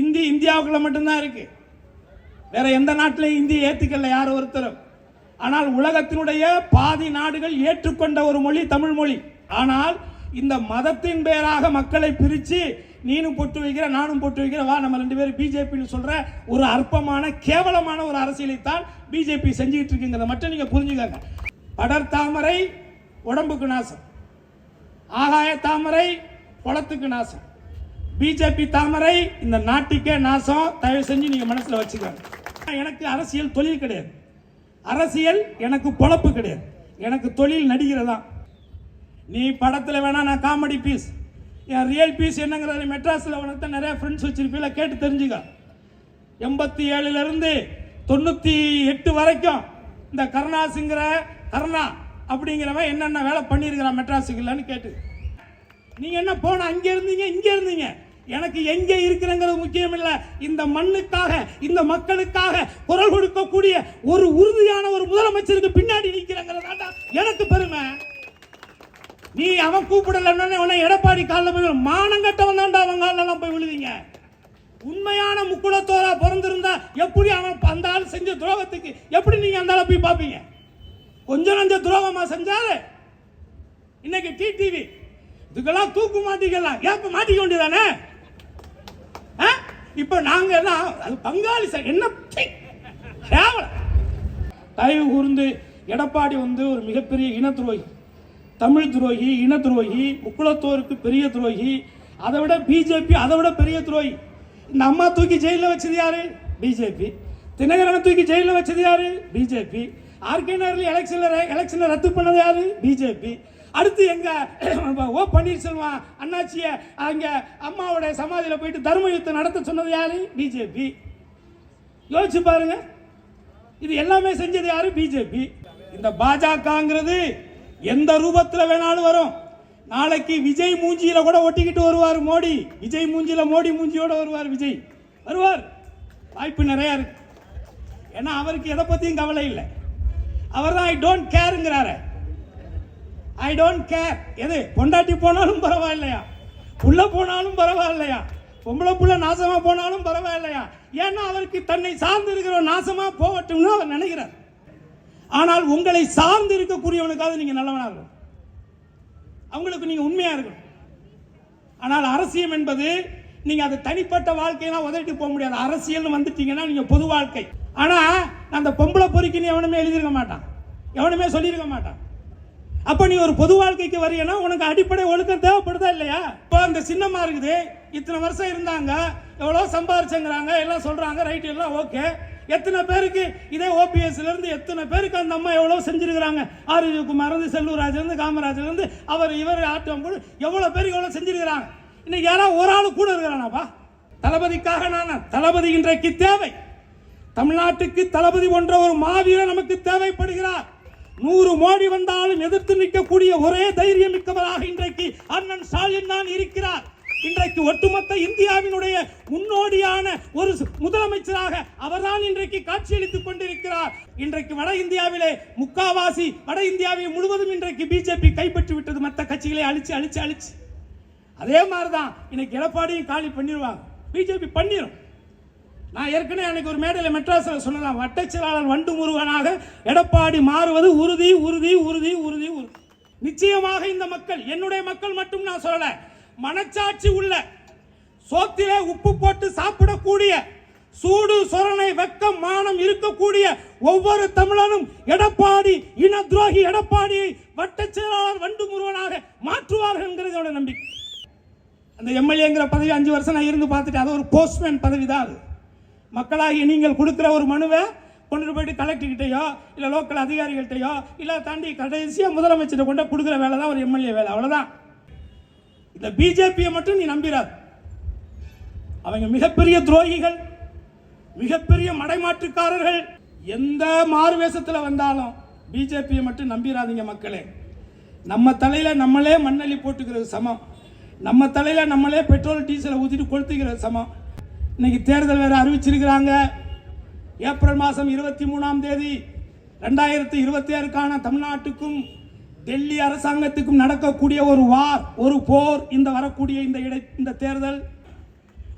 இந்தி இந்தியாவுக்குள்ள மட்டும்தான் இருக்கு. வேற எந்த நாட்டிலையும் இந்தியை ஏற்றுக்கல யார் ஒருத்தரும். ஆனால் உலகத்தினுடைய பாதி நாடுகள் ஏற்றுக்கொண்ட ஒரு மொழி தமிழ் மொழி. ஆனால் இந்த மதத்தின் பேராக மக்களை பிரித்து நீனும் பொட்டு வைக்கிற நானும் பொட்டு வைக்கிற வா நம்ம ரெண்டு பேரும் பிஜேபின்னு சொல்ற ஒரு அற்பமான கேவலமான ஒரு அரசியலை தான் பிஜேபி செஞ்சுக்கிட்டு இருக்குங்கிறத மட்டும் நீங்க புரிஞ்சுக்கங்க. படர் தாமரை உடம்புக்கு நாசம், ஆகாய தாமரை குளத்துக்கு நாசம், பிஜேபி தாமரை இந்த நாட்டுக்கே நாசம். தயவு செஞ்சு நீங்க மனசுல வச்சுக்கோங்க. எனக்கு அரசியல் தொழில் கிடையாது, அரசியல் எனக்கு பொழப்பு கிடையாது, எனக்கு தொழில் நடிக்கிறதா. நீ படத்தில் வேணா நான் காமெடி பீஸ், என் ரியல் பீஸ் என்னங்கிறத மெட்ராஸில் உனக்கு நிறைய ஃப்ரெண்ட்ஸ் வச்சிருப்பீங்களா, கேட்டு தெரிஞ்சுக்க. 87 98 வரைக்கும் இந்த கருணாசிங்கிற கருணா அப்படிங்கிறவன் என்னென்ன வேலை பண்ணியிருக்கிறான் மெட்ராஸுக்குள்ளன்னு கேட்டு. நீங்கள் என்ன போன அங்கே இருந்தீங்க இங்கே இருந்தீங்க, எனக்கு எங்கே இருக்கிறங்கிறது முக்கியம் இல்லை. இந்த மண்ணுக்காக இந்த மக்களுக்காக குரல் கொடுக்கக்கூடிய ஒரு உறுதியான ஒரு முதலமைச்சருக்கு பின்னாடி நிற்கிறங்கிறதா எனக்கு பெருமை. நீ அவன் கூப்பிடலன்னு உன்னை எடப்பாடி காலில் போய் மானங்கட்டவன் தான்டா அவன் காலில் போய் விழுவீங்க. உண்மையான முக்குளத்தோரா பிறந்திருந்தா எப்படி அவன் அந்த ஆள் செஞ்ச துரோகத்துக்கு எப்படி நீங்க அந்த ஆளை போய் பார்ப்பீங்க? கொஞ்சம் நஞ்ச துரோகமா செஞ்சாரு. இன்னைக்கு டிடிவி இதுக்கெல்லாம் தூக்கு மாட்டிக்கலாம், ஏப்ப மாட்டிக்க வேண்டியதானே? இப்ப நாங்க எல்லாம் அது பங்காளி என்ன தயவு கூர்ந்து எடப்பாடி ஒரு மிகப்பெரிய இன துரோகி, தமிழ் துரோகி, இன துரோகி, முக்குளத்தோருக்கு பெரிய துரோகி, அதை விட பிஜேபி அதை விட பெரிய துரோகி. இந்த அம்மா தூக்கி ஜெயிலில் வச்சது யாரு? பிஜேபி. தினகரனை தூக்கி ஜெயிலில் வச்சது யாரு? பிஜேபி. ஆர்கே நகரில் எலெக்ஷனை ரத்து பண்ணது யாரு? பிஜேபி. அடுத்து எங்க ஓ பன்னீர்செல்வம் அண்ணாச்சிய அங்க அம்மாவோட சமாதியில் போயிட்டு தர்ம யுத்தம் நடத்த சொன்னது யாரு? பிஜேபி. யோசிச்சு பாருங்க, இது எல்லாமே செஞ்சது யாரு? பிஜேபி. இந்த பாஜகங்கிறது எந்த ரூபத்தில் வேணாலும் வரும். நாளைக்கு விஜய் மூஞ்சியில கூட ஒட்டிக்கிட்டு வருவார் மோடி. விஜய் மூஞ்சியில மோடி மூஞ்சியோட வருவார். விஜய் வருவார், வாய்ப்பு நிறைய இருக்கு. ஏன்னா அவருக்கு எதை பத்தியும் கவலை இல்லை. அவர் தான் ஐ டோன்ட் கேருங்கிறாரு. I don't care. எது பொண்டாட்டி போனாலும் பரவாயில்லையா, புள்ள போனாலும் பரவாயில்லையா, பொம்பளை புள்ள நாசமா போனாலும் பரவாயில்லையா. ஏன்னா அவருக்கு தன்னை சார்ந்து இருக்கிற நாசமா போகட்டும்னு அவர் நினைக்கிறார். ஆனால் உங்களை சார்ந்து இருக்கக்கூடியவனுக்காக நீங்க நல்லவனா இருக்கணும், அவங்களுக்கு நீங்க உண்மையா இருக்கணும். ஆனால் அரசியல் என்பது நீங்க அது தனிப்பட்ட வாழ்க்கையெல்லாம் உதவிட்டு போக முடியாது. அரசியல் வந்துட்டீங்கன்னா நீங்க பொது வாழ்க்கை. ஆனா அந்த பொம்பளை பொறுக்கின்னு எவனுமே எழுதிருக்க மாட்டான், எவனுமே சொல்லியிருக்க மாட்டான். அப்ப நீ ஒரு பொது வாழ்க்கைக்கு வரையனா உனக்கு அடிப்படை ஒழுக்கம் தேவைப்படுதா இல்லையா? இப்போ அந்த சின்னமா இருக்குது, இத்தனை வருஷம் இருந்தாங்க, எவ்வளவு சம்பாரிச்சுங்கிறாங்க, எல்லாம் சொல்றாங்க, ரைட், எல்லாம் ஓகே. எத்தனை பேருக்கு இதே ஓபிஎஸ்ல இருந்து எத்தனை பேருக்கு அந்த அம்மா எவ்வளவு செஞ்சிருக்கிறாங்க? ஆரோக்கியகுமார் இருந்து, செல்லூராஜ் இருந்து, காமராஜர் இருந்து, அவர் இவர் ஆட்டம் கூட எவ்வளவு பேருக்கு எவ்வளவு செஞ்சிருக்கிறாங்க. இன்னைக்கு யாராவது ஒரு ஆளு கூட இருக்கிறானாப்பா? தளபதிக்காக நான் தளபதி இன்றைக்கு தேவை. தமிழ்நாட்டுக்கு தளபதி போன்ற ஒரு மாவீரர் நமக்கு தேவைப்படுகிறார். 100 மோடி வந்தாலும் எதிர்த்து நிற்கக்கூடிய ஒரே தைரியம் மிக்கவராக இன்றைக்கு அண்ணன் ஸ்டாலின் தான் இருக்கிறார். இன்றைக்கு ஒட்டுமொத்த இந்தியாவினுடைய முன்னோடியான ஒரு முதலமைச்சராக அவர்தான் இன்றைக்கு காட்சியளித்துக் கொண்டிருக்கிறார். இன்றைக்கு வட இந்தியாவிலே முக்காவாசி வட இந்தியாவை முழுவதும் இன்றைக்கு பிஜேபி கைப்பற்றி விட்டது. மற்ற கட்சிகளை அழிச்சு அழிச்சு அழிச்சு அதே மாதிரிதான் இன்னைக்கு எடப்பாடியும் காலி பண்ணிடுவாங்க, பிஜேபி பண்ணிடும். நான் ஏற்கனவே அன்னைக்கு ஒரு மேடையில் மெட்ராஸில் சொன்னதான், வட்டச்செயலாளர் வண்டு முருகனாக எடப்பாடி மாறுவது உறுதி உறுதி உறுதி உறுதி உறுதி. நிச்சயமாக இந்த மக்கள், என்னுடைய மக்கள் மட்டும் நான் சொல்லல, மனச்சாட்சி உள்ள, சோத்திலே உப்பு போட்டு சாப்பிடக்கூடிய, சூடு சொரணை வெக்கம் மானம் இருக்கக்கூடிய ஒவ்வொரு தமிழனும் எடப்பாடி இன துரோகி எடப்பாடியை வட்டச்செயலாளர் வண்டு முருகனாக மாற்றுவார்கள் என்கிறதோட நம்பிக்கை. அந்த எம்எல்ஏங்கிற பதவி 5 வருஷம் நான் இருந்து பார்த்துட்டு, அது ஒரு போஸ்ட்மேன் பதவி தான். அது மக்களாகி நீங்கள் கொடுக்கிற ஒரு மனுவை கொண்டு போயிட்டு கலெக்டர்கிட்டையோ இல்லை லோக்கல் அதிகாரிகள்கிட்டையோ இல்லை தாண்டி கடைசியாக முதலமைச்சரை கொண்டு கொடுக்குற வேலை தான் ஒரு எம்எல்ஏ வேலை, அவ்வளோதான். இந்த பிஜேபியை மட்டும் நீ நம்பிராது. அவங்க மிகப்பெரிய துரோகிகள், மிகப்பெரிய மடைமாற்றுக்காரர்கள். எந்த மாறு வேஷத்தில் வந்தாலும் பிஜேபியை மட்டும் நம்பிராதீங்க மக்களே. நம்ம தலையில் நம்மளே மண்ணள்ளி போட்டுக்கிறது சமம், நம்ம தலையில் நம்மளே பெட்ரோல் டீசலை ஊற்றிட்டு கொளுத்துக்கிறது சமம். இன்னைக்கு தேர்தல் வேற அறிவிச்சிருக்கிறாங்க. ஏப்ரல் மாதம் 23ஆம் தேதி 2026க்கான தமிழ்நாட்டுக்கும் டெல்லி அரசாங்கத்துக்கும் நடக்கக்கூடிய ஒரு போர், இந்த வரக்கூடிய இந்த தேர்தல்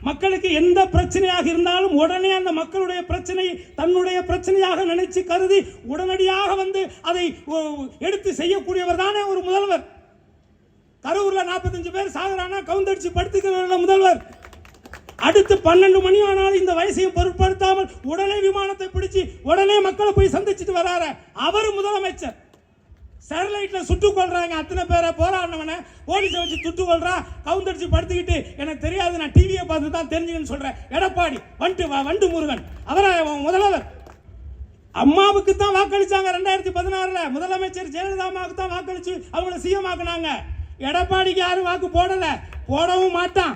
மக்களுக்கு எந்த பிரச்சனையாக இருந்தாலும் உடனே அந்த மக்களுடைய பிரச்சனையை தன்னுடைய பிரச்சனையாக நினைச்சு கருதி உடனடியாக வந்து அதை எடுத்து செய்யக்கூடியவர் தானே ஒரு முதல்வர். கரூர்ல 45 பேர் சாகுறானா கவுந்தடிச்சு படுத்துக்கிற முதல்வர். அடுத்து 12 மணி ஆனாலும் இந்த வயசையும் பொருட்படுத்தாமல் உடனே விமானத்தை பிடிச்சு உடனே மக்களை போய் சந்திச்சுட்டு வராரு அவர் முதலமைச்சர். ஸ்டெர்லைட்ல சுட்டுக் கொள்றாங்க அத்தனை பேரை போராடினவனை போலீஸை வச்சு சுட்டுக் கொள்றா கவுந்தடிச்சு படுத்துக்கிட்டு எனக்கு தெரியாது நான் டிவியை பார்த்து தான் தெரிஞ்சுக்கன்னு சொல்றேன் எடப்பாடி வண்டு முருகன் அவரை முதல்வர். அம்மாவுக்கு தான் வாக்களிச்சாங்க 2016 முதலமைச்சர் ஜெயலலிதா அம்மாவுக்கு தான் வாக்களிச்சு அவங்கள சிஎம் ஆக்குனாங்க. எடப்பாடிக்கு யாரும் வாக்கு போடல, போடவும் மாட்டான்.